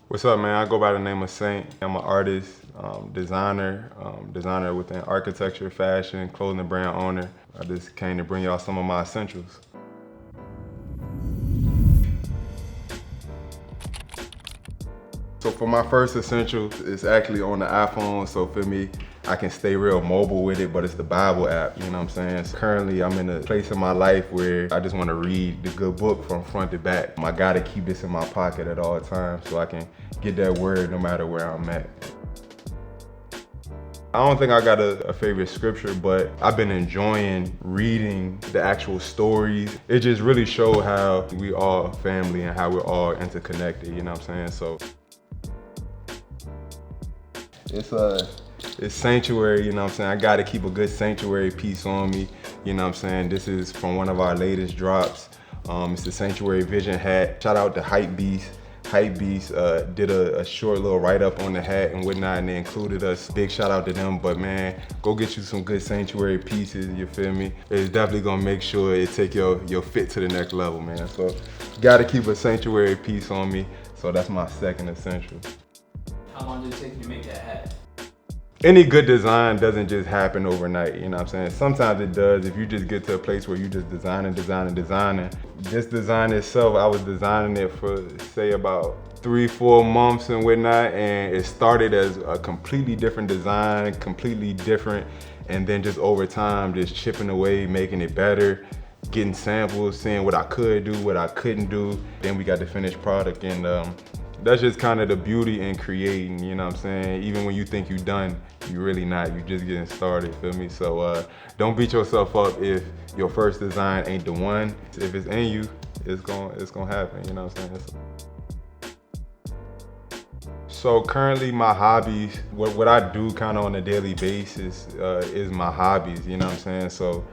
What's up, man? I go by the name of Saint. I'm an artist, designer within architecture, fashion, clothing brand owner. I just came to bring y'all some of my essentials. So for my first essential, it's actually on the iPhone. So for me, I can stay real mobile with it, but it's the Bible app, you know what I'm saying? So currently, I'm in a place in my life where I just want to read the good book from front to back. I gotta keep this in my pocket at all times so I can get that word no matter where I'm at. I don't think I got a favorite scripture, but I've been enjoying reading the actual stories. It just really showed how we all family and how we're all interconnected, you know what I'm saying? So it's sanctuary, you know what I'm saying? I gotta keep a good sanctuary piece on me, you know what I'm saying? This is from one of our latest drops. It's the Sanctuary Vision hat. Shout out to Hypebeast. Hypebeast did a short little write-up on the hat and whatnot, and they included us. Big shout out to them, but man, go get you some good sanctuary pieces, you feel me? It's definitely gonna make sure it take your fit to the next level, man. So, gotta keep a sanctuary piece on me, so that's my second essential. How long did it take you to make that hat? Any good design doesn't just happen overnight, you know what I'm saying? Sometimes it does if you just get to a place where you just designing. This design itself, I was designing it for say about 3-4 months and whatnot, and it started as a completely different design, completely different, and then just over time, just chipping away, making it better, getting samples, seeing what I could do, what I couldn't do. Then we got the finished product, and that's just kind of the beauty in creating, you know what I'm saying? Even when you think you're done, you're really not. You're just getting started, feel me? So don't beat yourself up if your first design ain't the one. If it's in you, it's gonna happen, you know what I'm saying? So currently my hobbies, what I do kind of on a daily basis is my hobbies, you know what I'm saying? So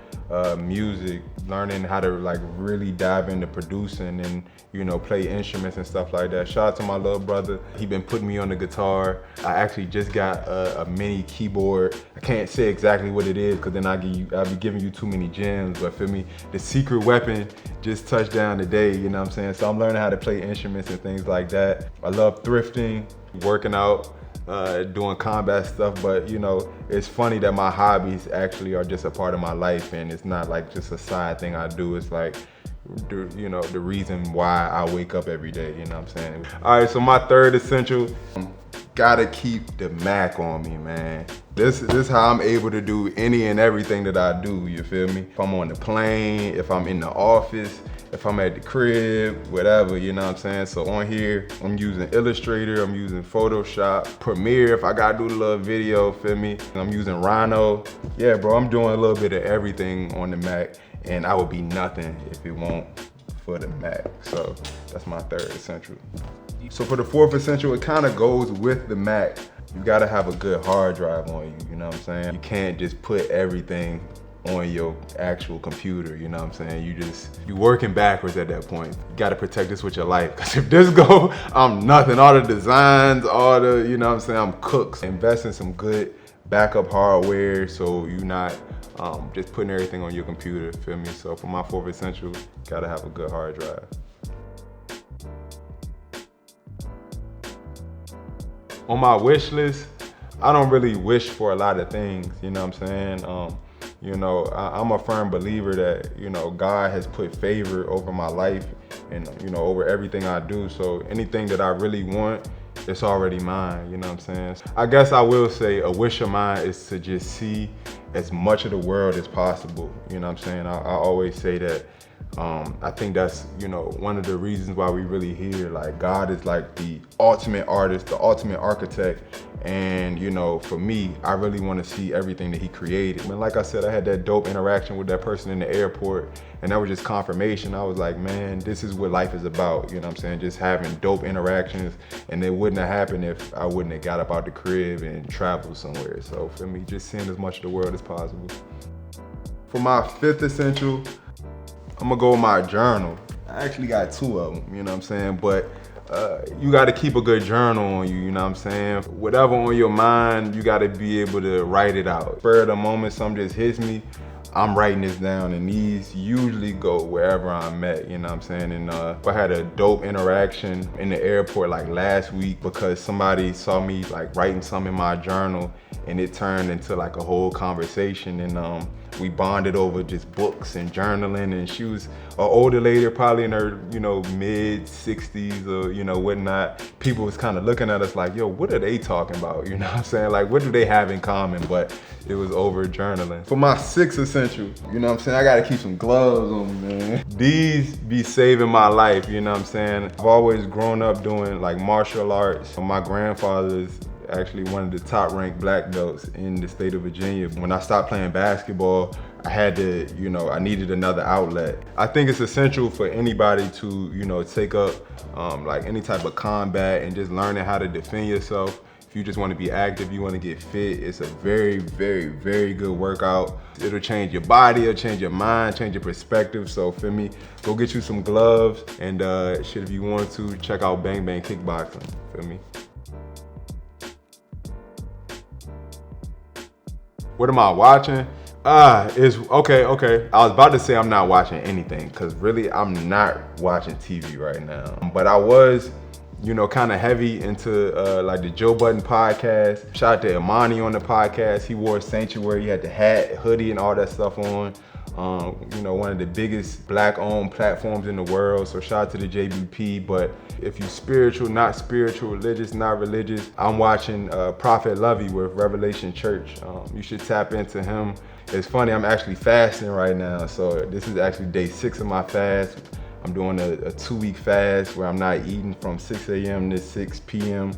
music, learning how to like really dive into producing and, you know, play instruments and stuff like that. Shout out to my little brother. He been putting me on the guitar. I actually just got a mini keyboard. I can't say exactly what it is because then I'll be giving you too many gems, but for me, the secret weapon just touched down today, you know what I'm saying? So I'm learning how to play instruments and things like that. I love thrifting, working out, doing combat stuff, but you know, it's funny that my hobbies actually are just a part of my life and it's not like just a side thing I do. It's like, you know, the reason why I wake up every day, you know what I'm saying? All right, so my third essential, gotta keep the Mac on me, man. This is how I'm able to do any and everything that I do, you feel me? If I'm on the plane, if I'm in the office, if I'm at the crib, whatever, you know what I'm saying? So on here, I'm using Illustrator, I'm using Photoshop, Premiere if I gotta do a little video, feel me? I'm using Rhino. Yeah, bro, I'm doing a little bit of everything on the Mac, and I would be nothing if it won't for the Mac. So that's my third essential. So for the fourth essential, it kind of goes with the Mac. You gotta have a good hard drive on you, you know what I'm saying? You can't just put everything on your actual computer, you know what I'm saying? You working backwards at that point. You gotta protect this with your life, because if this go, I'm nothing. All the designs, all the, you know what I'm saying, I'm cooked. Invest in some good backup hardware so you're not just putting everything on your computer, feel me? So for my fourth essential, gotta have a good hard drive. On my wish list, I don't really wish for a lot of things, you know what I'm saying? You know, I'm a firm believer that, you know, God has put favor over my life and, you know, over everything I do. So anything that I really want, it's already mine, you know what I'm saying? I guess I will say a wish of mine is to just see as much of the world as possible, you know what I'm saying? I always say that. I think that's, you know, one of the reasons why we really here. Like, God is like the ultimate artist, the ultimate architect. And, you know, for me, I really want to see everything that he created. And like I said, I had that dope interaction with that person in the airport, and that was just confirmation. I was like, man, this is what life is about. You know what I'm saying? Just having dope interactions, and it wouldn't have happened if I wouldn't have got up out the crib and traveled somewhere. So for me, just seeing as much of the world as possible. For my fifth essential, I'm gonna go with my journal. I actually got 2 of them, you know what I'm saying? But you gotta keep a good journal on you, you know what I'm saying? Whatever on your mind, you gotta be able to write it out. Spur of the moment, something just hits me, I'm writing this down, and these usually go wherever I'm at, you know what I'm saying? And I had a dope interaction in the airport like last week because somebody saw me like writing something in my journal, and it turned into like a whole conversation, and we bonded over just books and journaling. And she was an older lady, probably in her, mid 60s or, whatnot. People was kind of looking at us like, yo, what are they talking about? You know what I'm saying? Like, what do they have in common? But it was over journaling. For my 6th essential, you know what I'm saying? I gotta keep some gloves on me, man. These be saving my life, you know what I'm saying? I've always grown up doing like martial arts. My grandfather's actually one of the top ranked black belts in the state of Virginia. When I stopped playing basketball, I had to, I needed another outlet. I think it's essential for anybody to, take up like any type of combat and just learning how to defend yourself. If you just want to be active, you want to get fit, it's a very, very, very good workout. It'll change your body, it'll change your mind, change your perspective. So for me, go get you some gloves, and if you want to, check out Bang Bang Kickboxing, feel me? What am I watching? It's okay. I was about to say I'm not watching anything, because really I'm not watching TV right now. But I was, kind of heavy into like the Joe Budden podcast. Shout out to Imani on the podcast. He wore Sanctuary, he had the hat, hoodie, and all that stuff on. One of the biggest black-owned platforms in the world. So shout out to the JBP. But if you spiritual, not spiritual, religious, not religious, I'm watching Prophet Lovey with Revelation Church. You should tap into him. It's funny, I'm actually fasting right now. So this is actually day 6 of my fast. I'm doing a 2-week fast where I'm not eating from 6 a.m. to 6 p.m.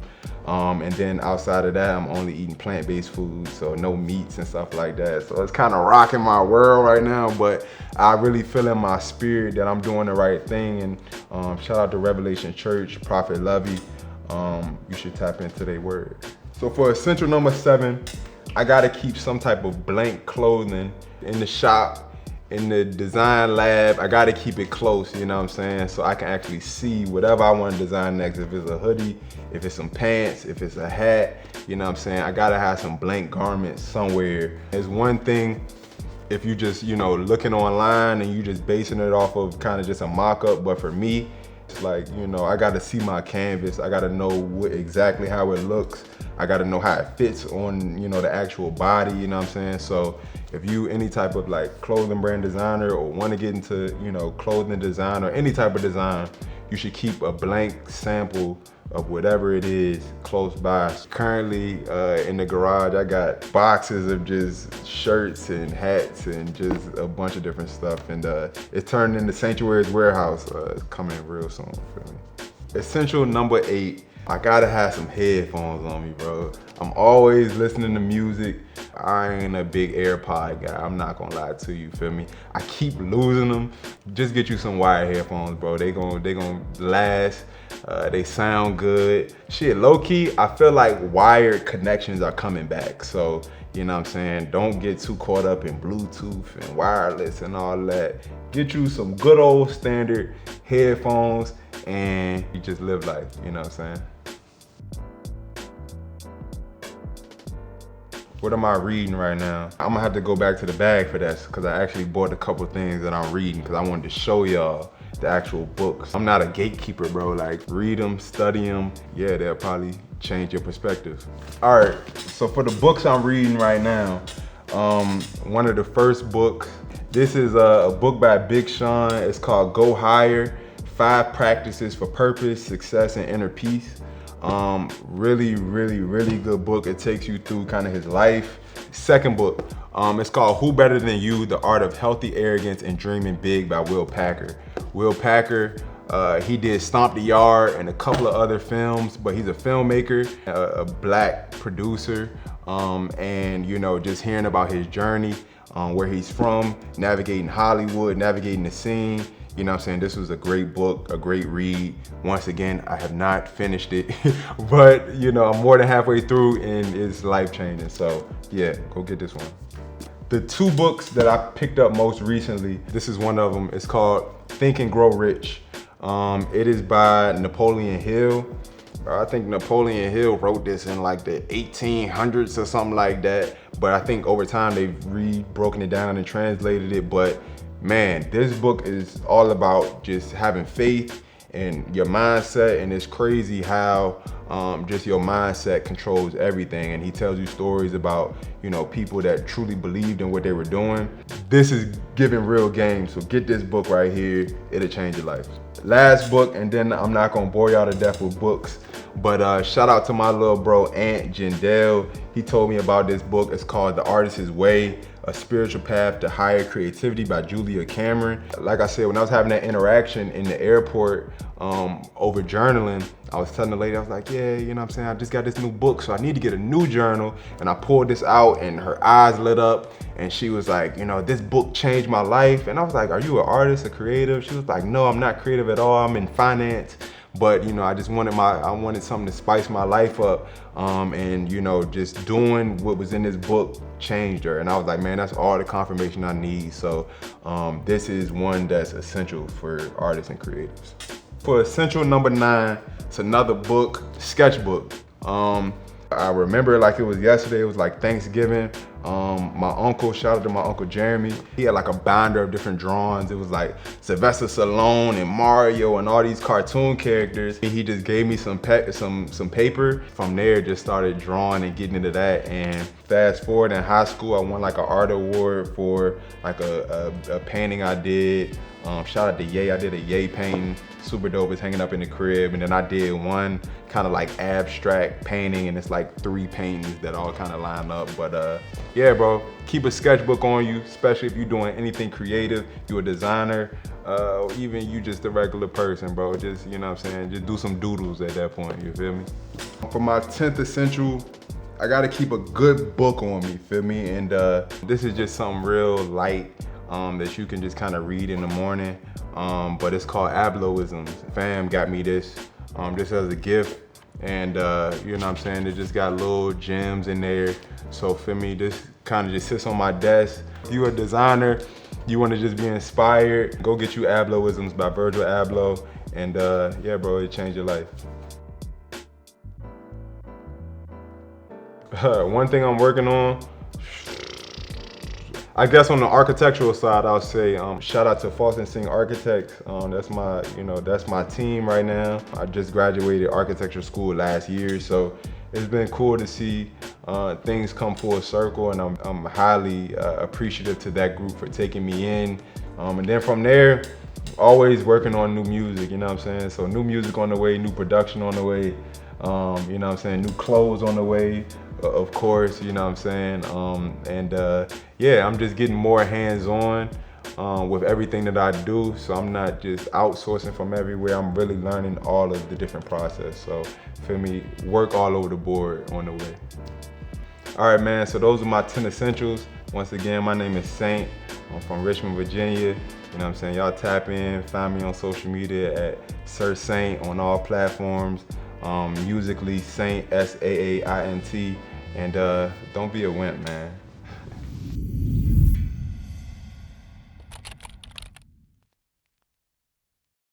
And then outside of that, I'm only eating plant-based foods, so no meats and stuff like that. So it's kind of rocking my world right now, but I really feel in my spirit that I'm doing the right thing. And shout out to Revelation Church, Prophet Lovey. You should tap into their word. So for essential number 7, I gotta keep some type of blank clothing in the shop, in the design lab. I gotta keep it close, you know what I'm saying? So I can actually see whatever I want to design next. If it's a hoodie, if it's some pants, if it's a hat, you know what I'm saying? I gotta have some blank garments somewhere. It's one thing if you just, looking online and you just basing it off of kind of just a mock-up, but for me, it's like, I gotta see my canvas. I gotta know exactly how it looks. I gotta know how it fits on, the actual body, you know what I'm saying? So if you any type of like clothing brand designer or want to get into, clothing design or any type of design, you should keep a blank sample of whatever it is close by. Currently in the garage, I got boxes of just shirts and hats and just a bunch of different stuff. And it turned into Sanctuary's warehouse. It's coming real soon, feel me? Essential number 8. I gotta have some headphones on me, bro. I'm always listening to music. I ain't a big AirPod guy, I'm not gonna lie to you, feel me? I keep losing them. Just get you some wired headphones, bro. They gon' last. They sound good. Shit, low key, I feel like wired connections are coming back. So, you know what I'm saying? Don't get too caught up in Bluetooth and wireless and all that. Get you some good old standard headphones and you just live life, you know what I'm saying? What am I reading right now? I'm gonna have to go back to the bag for that because I actually bought a couple things that I'm reading because I wanted to show y'all the actual books. I'm not a gatekeeper, bro. Like, read them, study them. Yeah, they'll probably change your perspective. All right, so for the books I'm reading right now, one of the first books, this is a book by Big Sean. It's called Go Higher, 5 Practices for Purpose, Success, and Inner Peace. Really, really, really good book. It takes you through kind of his life. Second book, it's called Who Better Than You? The Art of Healthy Arrogance and Dreaming Big by Will Packer. Will Packer, he did Stomp the Yard and a couple of other films, but he's a filmmaker, a black producer, and just hearing about his journey, where he's from, navigating Hollywood, navigating the scene. You know what I'm saying? This was a great book, a great read. Once again, I have not finished it, but I'm more than halfway through and it's life-changing. So yeah, go get this one. The 2 books that I picked up most recently, this is one of them. It's called Think and Grow Rich. It is by Napoleon Hill. I think Napoleon Hill wrote this in like the 1800s or something like that. But I think over time they've broken it down and translated it. But man, this book is all about just having faith in your mindset, and it's crazy how just your mindset controls everything. And he tells you stories about, you know, people that truly believed in what they were doing. This is giving real game, so get this book right here. It'll change your life. Last book, and then I'm not gonna bore y'all to death with books, but shout out to my little bro, Aunt Jindell. He told me about this book. It's called The Artist's Way, A Spiritual Path to Higher Creativity by Julia Cameron. Like I said, when I was having that interaction in the airport over journaling, I was telling the lady, I was like, yeah, you know what I'm saying, I just got this new book, so I need to get a new journal. And I pulled this out and her eyes lit up and she was like, you know, this book changed my life. And I was like, are you an artist, a creative? She was like, no, I'm not creative at all. I'm in finance. But you know, I just wanted I wanted something to spice my life up, and you know, just doing what was in this book changed her. And I was like, man, that's all the confirmation I need. So this is one that's essential for artists and creatives. For essential number 9, it's another book, sketchbook. I remember like it was yesterday. It was like Thanksgiving. My uncle, shout out to my uncle Jeremy, he had like a binder of different drawings. It was like Sylvester Stallone and Mario and all these cartoon characters. He just gave me some paper. From there, just started drawing and getting into that. And fast forward, in high school, I won like an art award for like a painting I did. Shout out to Ye, I did a Ye painting. Super dope, it's hanging up in the crib. And then I did one kind of like abstract painting, and it's like 3 paintings that all kind of line up. But yeah, bro, keep a sketchbook on you, especially if you're doing anything creative. You're a designer, even you just a regular person, bro. Just, you know what I'm saying, just do some doodles at that point, you feel me? For my 10th essential, I gotta keep a good book on me, feel me? And this is just something real light that you can just kind of read in the morning. But it's called Abloisms. Fam got me this just as a gift. And you know what I'm saying, it just got little gems in there. So for me, this kind of just sits on my desk. If you're a designer, you want to just be inspired, go get you Abloisms by Virgil Abloh. And yeah, bro, it changed your life. One thing I'm working on, I guess on the architectural side, I'll say shout out to Fawcett Singh Architects. That's my team right now. I just graduated architecture school last year, so it's been cool to see things come full circle, and I'm highly appreciative to that group for taking me in. And then from there, always working on new music, you know what I'm saying? So new music on the way, new production on the way, you know what I'm saying, new clothes on the way. Of course, you know what I'm saying? Yeah, I'm just getting more hands-on with everything that I do. So I'm not just outsourcing from everywhere. I'm really learning all of the different process. So feel me, work all over the board on the way. All right, man, so those are my 10 essentials. Once again, my name is Saint. I'm from Richmond, Virginia. You know what I'm saying? Y'all tap in, find me on social media at Sir Saint on all platforms. Musically, Saint, SAAINT. And don't be a wimp, man.